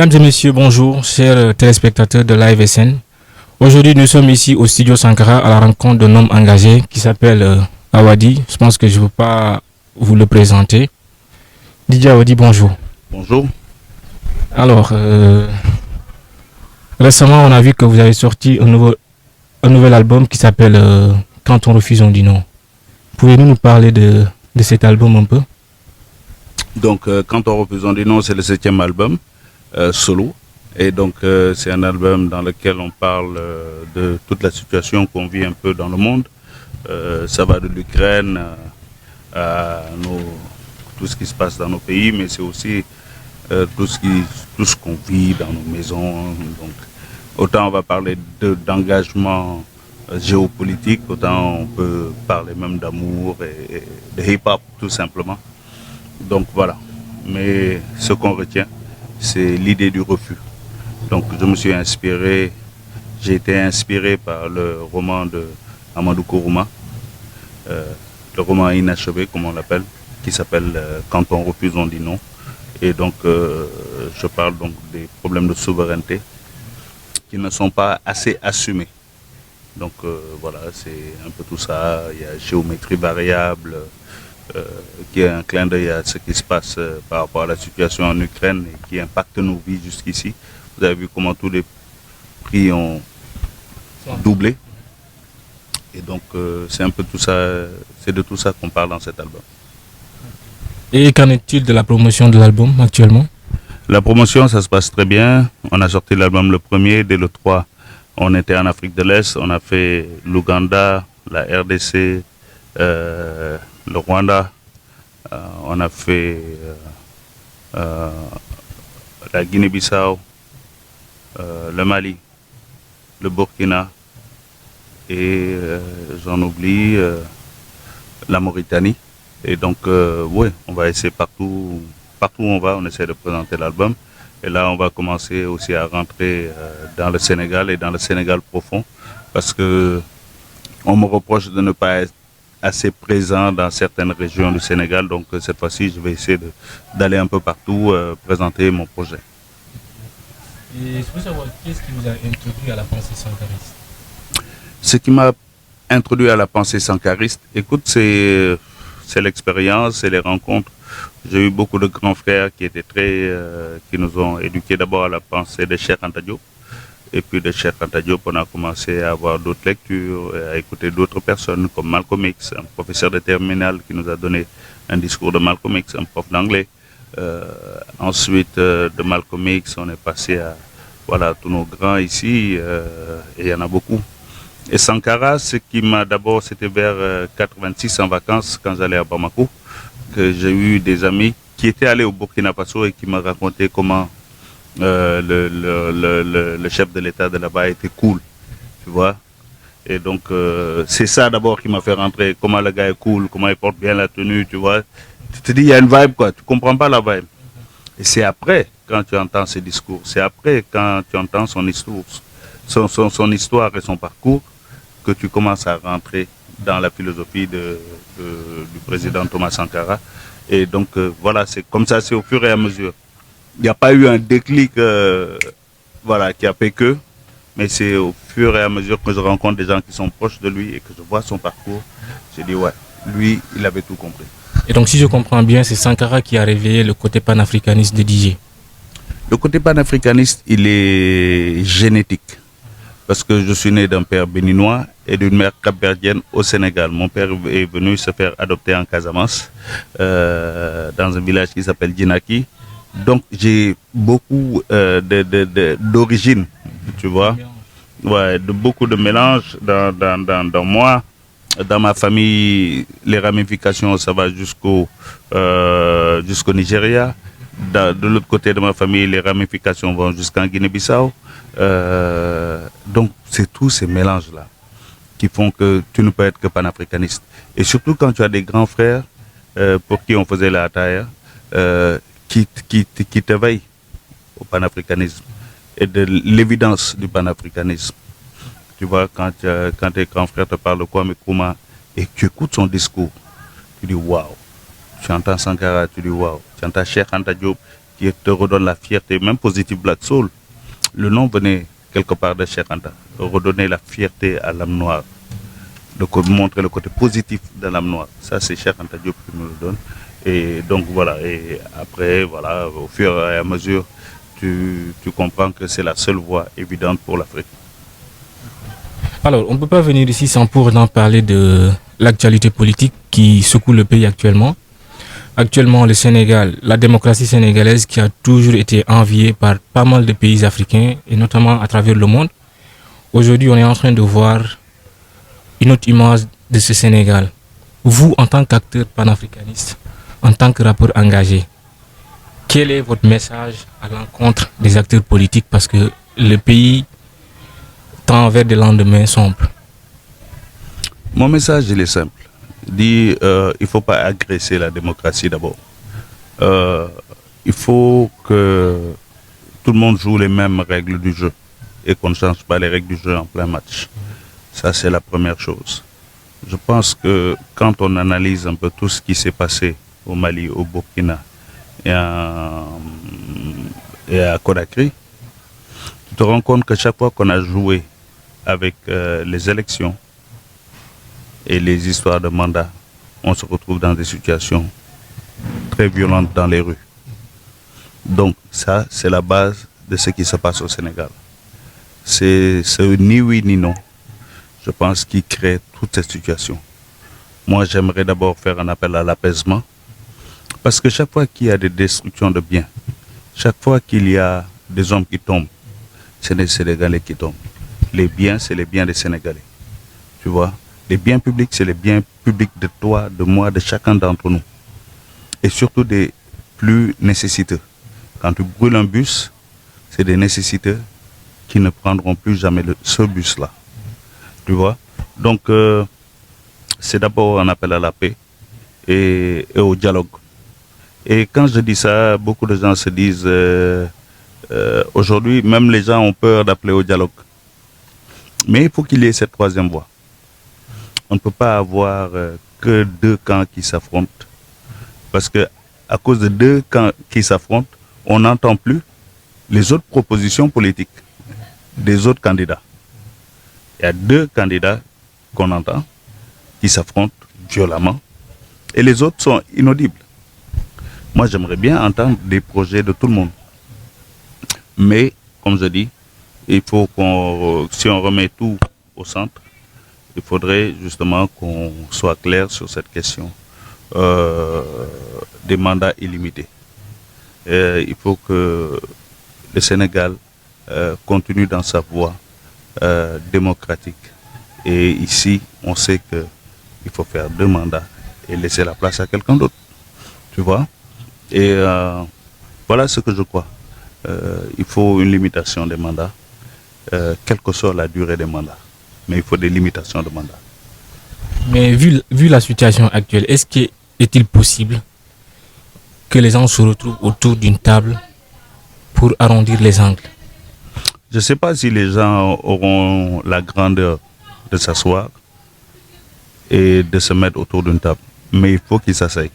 Mesdames et messieurs, bonjour, chers téléspectateurs de l'AFSN. Aujourd'hui, nous sommes ici au studio Sankara à la rencontre d'un homme engagé qui s'appelle Awadi. Je pense que je ne veux pas vous le présenter. Didier Awadi, bonjour. Bonjour. Alors, récemment, on a vu que vous avez sorti un nouvel album qui s'appelle Quand on refuse, on dit non. Pouvez-vous nous parler de cet album un peu? Donc, Quand on refuse, on dit non, c'est le 7e album solo. Et donc, c'est un album dans lequel on parle de toute la situation qu'on vit un peu dans le monde. Ça va de l'Ukraine à tout ce qui se passe dans nos pays, mais c'est aussi tout ce qu'on vit dans nos maisons. Donc, autant on va parler d'engagement géopolitique, autant on peut parler même d'amour et de hip-hop tout simplement. Donc voilà, mais ce qu'on retient, c'est l'idée du refus. Donc je me suis inspiré, j'ai été inspiré par le roman de Amadou Kourouma, le roman inachevé comme on l'appelle, qui s'appelle Quand on refuse, on dit non. Et donc je parle donc des problèmes de souveraineté qui ne sont pas assez assumés. Donc voilà, c'est un peu tout ça. Il y a géométrie variable, qui est un clin d'œil à ce qui se passe par rapport à la situation en Ukraine et qui impacte nos vies jusqu'ici. Vous avez vu comment tous les prix ont doublé. Et donc c'est un peu tout ça, c'est de tout ça qu'on parle dans cet album. Et qu'en est-il de la promotion de l'album actuellement? La promotion, ça se passe très bien. On a sorti l'album le 1er, dès le 3, on était en Afrique de l'Est. On a fait l'Ouganda, la RDC, le Rwanda. On a fait la Guinée-Bissau, le Mali, le Burkina et j'en oublie la Mauritanie. Et donc, oui, on va essayer partout où on va, on essaie de présenter l'album. Et là, on va commencer aussi à rentrer dans le Sénégal et dans le Sénégal profond parce que on me reproche de ne pas être assez présent dans certaines régions du Sénégal. Donc, cette fois-ci, je vais essayer d'aller un peu partout présenter mon projet. Et je veux savoir, qu'est-ce qui vous a introduit à la pensée sankariste? Ce qui m'a introduit à la pensée sankariste, écoute, c'est l'expérience, c'est les rencontres. J'ai eu beaucoup de grands frères qui étaient qui nous ont éduqués d'abord à la pensée de Cheikh Anta Diop. Et puis de Cheikh Anta Diop, on a commencé à avoir d'autres lectures, à écouter d'autres personnes comme Malcolm X, un professeur de terminale qui nous a donné un discours de Malcolm X, un prof d'anglais. Ensuite, de Malcolm X, on est passé à voilà, tous nos grands ici, et il y en a beaucoup. Et Sankara, ce qui m'a d'abord, c'était vers 86 en vacances, quand j'allais à Bamako, que j'ai eu des amis qui étaient allés au Burkina Faso et qui m'ont raconté comment le chef de l'État de là-bas était cool, tu vois. Et donc, c'est ça d'abord qui m'a fait rentrer, comment le gars est cool, comment il porte bien la tenue, tu vois. Tu te dis, il y a une vibe, quoi, tu comprends pas la vibe. Et c'est après, quand tu entends ses discours, c'est après, quand tu entends son histoire, son histoire et son parcours, que tu commences à rentrer dans la philosophie du président Thomas Sankara. Et donc, voilà, c'est comme ça, c'est au fur et à mesure. Il n'y a pas eu un déclic voilà, qui a fait que, mais c'est au fur et à mesure que je rencontre des gens qui sont proches de lui et que je vois son parcours, je dis ouais, lui, il avait tout compris. Et donc, si je comprends bien, c'est Sankara qui a réveillé le côté panafricaniste de DJ. Le côté panafricaniste, il est génétique. Parce que je suis né d'un père béninois et d'une mère capverdienne au Sénégal. Mon père est venu se faire adopter en Casamance, dans un village qui s'appelle Djinaki. Donc j'ai beaucoup d'origine, tu vois, ouais, de beaucoup de mélange dans moi. Dans ma famille, les ramifications, ça va jusqu'au Nigeria. De l'autre côté de ma famille, les ramifications vont jusqu'en Guinée-Bissau. Donc c'est tous ces mélanges-là qui font que tu ne peux être que panafricaniste. Et surtout quand tu as des grands frères pour qui on faisait la attaya, qui t'éveillent au panafricanisme et de l'évidence du panafricanisme. Tu vois, quand tes grands frères te parlent de Kwame Nkrumah et que tu écoutes son discours, tu dis waouh. Tu entends Sankara, tu dis waouh. Tu entends Cheikh Anta Diop qui te redonne la fierté, même Positive Black Soul. Le nom venait quelque part de Cheikh Anta, redonner la fierté à l'âme noire, de montrer le côté positif de l'âme noire. Ça, c'est Cheikh Anta Diop qui nous le donne. Et donc voilà, et après, voilà, au fur et à mesure, tu comprends que c'est la seule voie évidente pour l'Afrique. Alors, on ne peut pas venir ici sans pour autant parler de l'actualité politique qui secoue le pays actuellement. Actuellement, le Sénégal, la démocratie sénégalaise qui a toujours été enviée par pas mal de pays africains et notamment à travers le monde. Aujourd'hui, on est en train de voir une autre image de ce Sénégal. Vous, en tant qu'acteur panafricaniste, en tant que rappeur engagé, quel est votre message à l'encontre des acteurs politiques parce que le pays tend vers des lendemains sombres? Mon message, il est simple. Il ne faut pas agresser la démocratie d'abord. Il faut que tout le monde joue les mêmes règles du jeu et qu'on ne change pas les règles du jeu en plein match. Ça, c'est la première chose. Je pense que quand on analyse un peu tout ce qui s'est passé au Mali, au Burkina et à Conakry, tu te rends compte que chaque fois qu'on a joué avec les élections et les histoires de mandat, on se retrouve dans des situations très violentes dans les rues. Donc ça, c'est la base de ce qui se passe au Sénégal. C'est ce ni oui ni non, je pense, qui crée toute cette situation. Moi, j'aimerais d'abord faire un appel à l'apaisement, parce que chaque fois qu'il y a des destructions de biens, chaque fois qu'il y a des hommes qui tombent, c'est les Sénégalais qui tombent. Les biens, c'est les biens des Sénégalais. Tu vois, les biens publics, c'est les biens publics de toi, de moi, de chacun d'entre nous. Et surtout des plus nécessiteux. Quand tu brûles un bus, c'est des nécessiteux qui ne prendront plus jamais ce bus-là. Tu vois? Donc, c'est d'abord un appel à la paix et au dialogue. Et quand je dis ça, beaucoup de gens se disent, aujourd'hui, même les gens ont peur d'appeler au dialogue. Mais il faut qu'il y ait cette troisième voie. On ne peut pas avoir que deux camps qui s'affrontent. Parce que à cause de deux camps qui s'affrontent, on n'entend plus les autres propositions politiques des autres candidats. Il y a deux candidats qu'on entend qui s'affrontent violemment et les autres sont inaudibles. Moi, j'aimerais bien entendre des projets de tout le monde. Mais, comme je dis, il faut si on remet tout au centre, il faudrait justement qu'on soit clair sur cette question des mandats illimités. Il faut que le Sénégal continue dans sa voie démocratique. Et ici, on sait qu'il faut faire 2 mandats et laisser la place à quelqu'un d'autre. Tu vois? Et voilà ce que je crois. Il faut une limitation des mandats, quelle que soit la durée des mandats. Mais il faut des limitations de mandats. Mais vu la situation actuelle, est-il possible que les gens se retrouvent autour d'une table pour arrondir les angles? Je ne sais pas si les gens auront la grandeur de s'asseoir et de se mettre autour d'une table. Mais il faut qu'ils s'asseyent.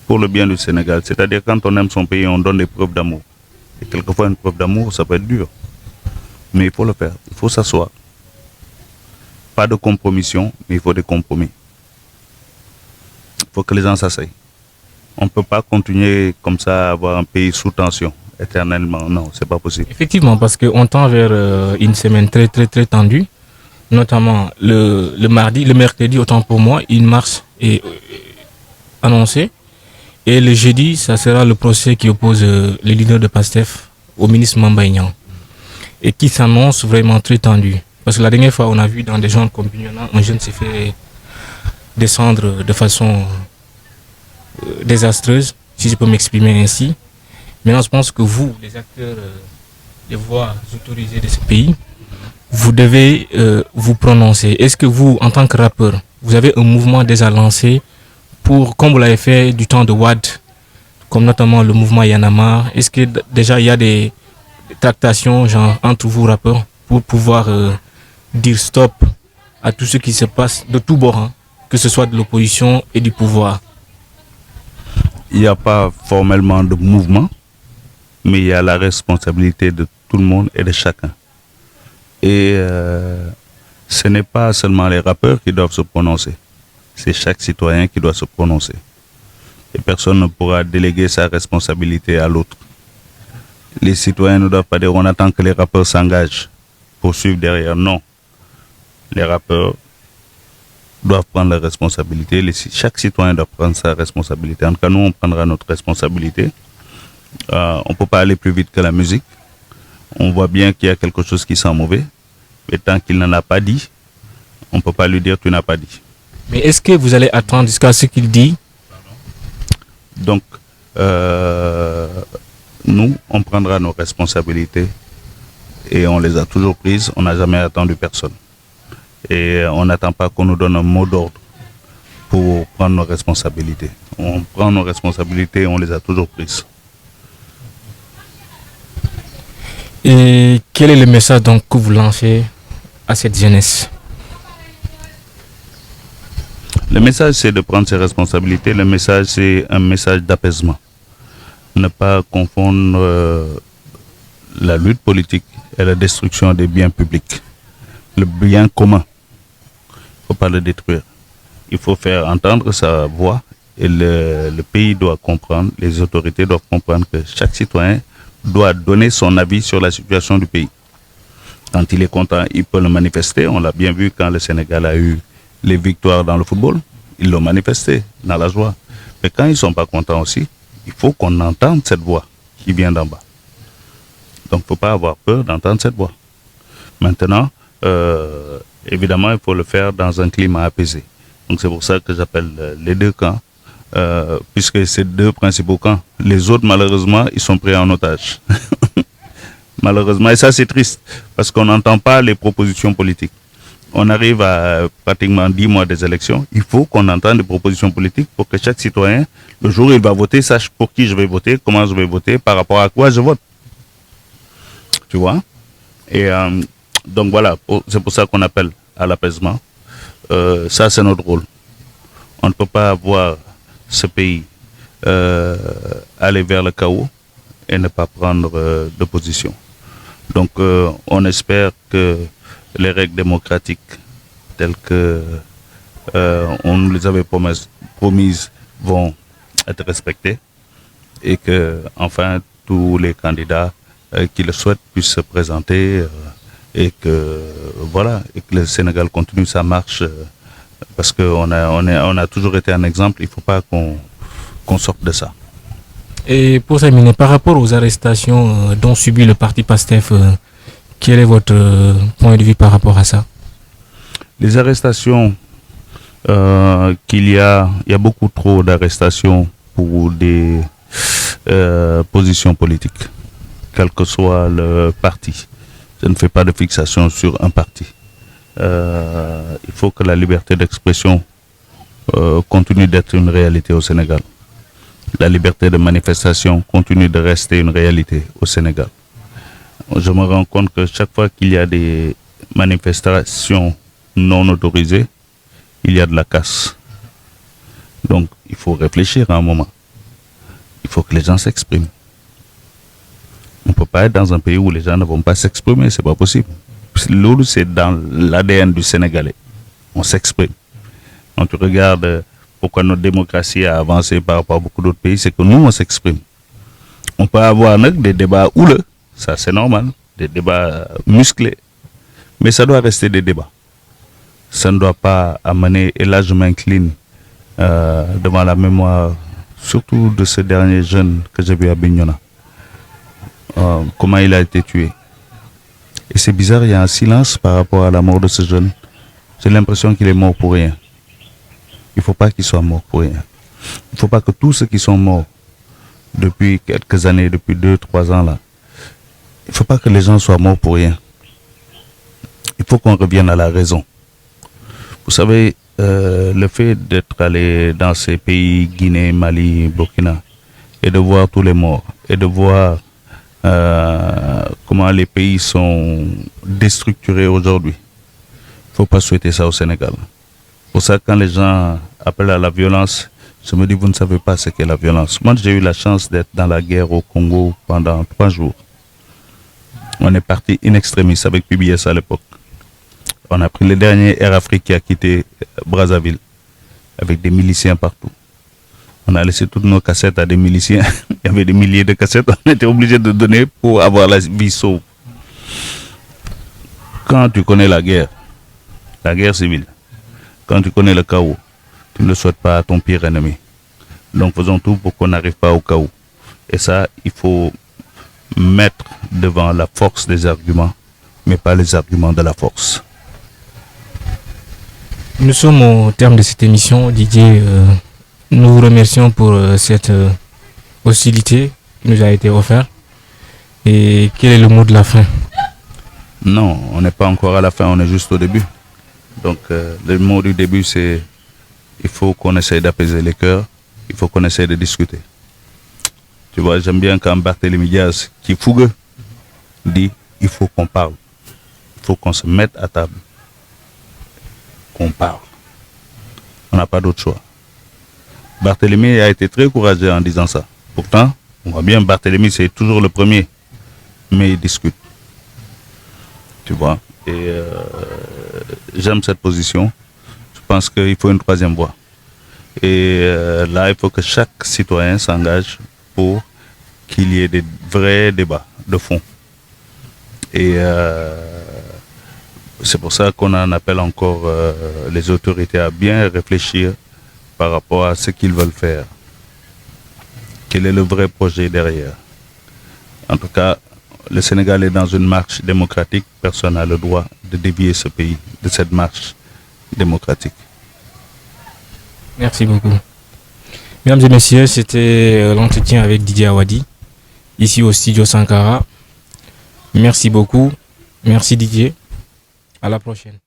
Pour le bien du Sénégal. C'est-à-dire quand on aime son pays, on donne des preuves d'amour. Et quelquefois, une preuve d'amour, ça peut être dur. Mais il faut le faire. Il faut s'asseoir. Pas de compromission, mais il faut des compromis. Il faut que les gens s'asseyent. On ne peut pas continuer comme ça à avoir un pays sous tension éternellement. Non, c'est pas possible. Effectivement, parce qu'on tend vers une semaine très tendue. Notamment le mardi, le mercredi, autant pour moi, une marche est annoncée. Et le jeudi, ça sera le procès qui oppose les leaders de PASTEF au ministre Mamba Ignan. Et qui s'annonce vraiment très tendu. Parce que la dernière fois, on a vu dans des gens comme Bignona, un jeune s'est fait descendre de façon désastreuse, si je peux m'exprimer ainsi. Maintenant, je pense que vous, les acteurs des voix autorisées de ce pays, vous devez vous prononcer. Est-ce que vous, en tant que rappeur, vous avez un mouvement déjà lancé pour, comme vous l'avez fait du temps de Wad, comme notamment le mouvement Yanamar, est-ce que déjà il y a des tractations genre, entre vous rappeurs pour pouvoir dire stop à tout ce qui se passe de tous bords, hein, que ce soit de l'opposition et du pouvoir? il n'y a pas formellement de mouvement, mais il y a la responsabilité de tout le monde et de chacun. Et ce n'est pas seulement les rappeurs qui doivent se prononcer, c'est chaque citoyen qui doit se prononcer. Et personne ne pourra déléguer sa responsabilité à l'autre. Les citoyens ne doivent pas dire on attend que les rappeurs s'engagent pour suivre derrière. Non. Les rappeurs doivent prendre leurs responsabilités. Chaque citoyen doit prendre sa responsabilité. En tout cas, nous, on prendra notre responsabilité. On ne peut pas aller plus vite que la musique. On voit bien qu'il y a quelque chose qui sent mauvais. Mais tant qu'il n'en a pas dit, on ne peut pas lui dire tu n'as pas dit. Mais est-ce que vous allez attendre jusqu'à ce qu'il dit? Donc, nous, on prendra nos responsabilités et on les a toujours prises. On n'a jamais attendu personne. Et on n'attend pas qu'on nous donne un mot d'ordre pour prendre nos responsabilités. On prend nos responsabilités et on les a toujours prises. Et quel est le message donc que vous lancez à cette jeunesse? Le message, c'est de prendre ses responsabilités. Le message, c'est un message d'apaisement. Ne pas confondre la lutte politique et la destruction des biens publics. Le bien commun, il ne faut pas le détruire. Il faut faire entendre sa voix et le pays doit comprendre, les autorités doivent comprendre que chaque citoyen doit donner son avis sur la situation du pays. Quand il est content, il peut le manifester. On l'a bien vu quand le Sénégal a eu les victoires dans le football. Ils l'ont manifesté dans la joie. Mais quand ils ne sont pas contents aussi, il faut qu'on entende cette voix qui vient d'en bas. Donc, il ne faut pas avoir peur d'entendre cette voix. Maintenant, évidemment, il faut le faire dans un climat apaisé. Donc, c'est pour ça que j'appelle les deux camps, puisque c'est deux principaux camps. Les autres, malheureusement, ils sont pris en otage. Malheureusement, et ça, c'est triste, parce qu'on n'entend pas les propositions politiques. On arrive à pratiquement 10 mois des élections. Il faut qu'on entende des propositions politiques pour que chaque citoyen, le jour où il va voter, sache pour qui je vais voter, comment je vais voter, par rapport à quoi je vote. Tu vois? Et donc voilà, c'est pour ça qu'on appelle à l'apaisement. Ça, c'est notre rôle. On ne peut pas voir ce pays aller vers le chaos et ne pas prendre de position. Donc, on espère que les règles démocratiques telles que on nous les avait promises vont être respectées et que enfin tous les candidats qui le souhaitent puissent se présenter et que voilà, et que le Sénégal continue sa marche parce qu'on a toujours été un exemple. Il ne faut pas qu'on sorte de ça. Et pour terminer, par rapport aux arrestations dont subit le parti PASTEF, quel est votre point de vue par rapport à ça? Les arrestations, il y a beaucoup trop d'arrestations pour des positions politiques, quel que soit le parti. Je ne fais pas de fixation sur un parti. Il faut que la liberté d'expression continue d'être une réalité au Sénégal. La liberté de manifestation continue de rester une réalité au Sénégal. Je me rends compte que chaque fois qu'il y a des manifestations non autorisées, il y a de la casse. Donc, il faut réfléchir à un moment. Il faut que les gens s'expriment. On ne peut pas être dans un pays où les gens ne vont pas s'exprimer, c'est pas possible. L'eau, c'est dans l'ADN du Sénégalais. On s'exprime. Quand tu regardes pourquoi notre démocratie a avancé par rapport à beaucoup d'autres pays, c'est que nous, on s'exprime. On peut avoir des débats houleux, ça c'est normal, des débats musclés, mais ça doit rester des débats. Ça ne doit pas amener, et là je m'incline devant la mémoire, surtout de ce dernier jeune que j'ai vu à Bignona, comment il a été tué. Et c'est bizarre, il y a un silence par rapport à la mort de ce jeune. J'ai l'impression qu'il est mort pour rien. Il ne faut pas qu'il soit mort pour rien. Il ne faut pas que tous ceux qui sont morts depuis quelques années, depuis 2-3 ans là, il ne faut pas que les gens soient morts pour rien. Il faut qu'on revienne à la raison. Vous savez, le fait d'être allé dans ces pays, Guinée, Mali, Burkina, et de voir tous les morts, et de voir comment les pays sont déstructurés aujourd'hui, il ne faut pas souhaiter ça au Sénégal. Pour ça, quand les gens appellent à la violence, Je me dis, vous ne savez pas ce qu'est la violence. Moi, j'ai eu la chance d'être dans la guerre au Congo pendant 3 jours. On est parti in extremis avec PBS à l'époque. On a pris le dernier Air Afrique qui a quitté Brazzaville avec des miliciens partout. On a laissé toutes nos cassettes à des miliciens. Il y avait des milliers de cassettes. On était obligé de donner pour avoir la vie sauve. Quand tu connais la guerre civile, quand tu connais le chaos, tu ne le souhaites pas à ton pire ennemi. Donc faisons tout pour qu'on n'arrive pas au chaos. Et ça, il faut mettre devant la force des arguments, mais pas les arguments de la force. Nous sommes au terme de cette émission. Didier, nous vous remercions pour cette hostilité qui nous a été offerte. Et quel est le mot de la fin? Non, on n'est pas encore à la fin, on est juste au début. Donc le mot du début, c'est il faut qu'on essaye d'apaiser les cœurs, il faut qu'on essaye de discuter. Tu vois, j'aime bien quand Barthélémy Diaz, qui est fougueux, dit il faut qu'on parle, il faut qu'on se mette à table, qu'on parle. On n'a pas d'autre choix. Barthélémy a été très courageux en disant ça. Pourtant, on voit bien Barthélémy, c'est toujours le premier, mais il discute. Tu vois, et j'aime cette position. Je pense qu'il faut une troisième voie. Et là, il faut que chaque citoyen s'engage pour qu'il y ait des vrais débats de fond. Et c'est pour ça qu'on en appelle encore les autorités à bien réfléchir par rapport à ce qu'ils veulent faire. Quel est le vrai projet derrière? En tout cas, le Sénégal est dans une marche démocratique. Personne n'a le droit de dévier ce pays de cette marche démocratique. Merci beaucoup. Mesdames et messieurs, c'était l'entretien avec Didier Awadi, ici au studio Sankara. Merci beaucoup. Merci Didier. À la prochaine.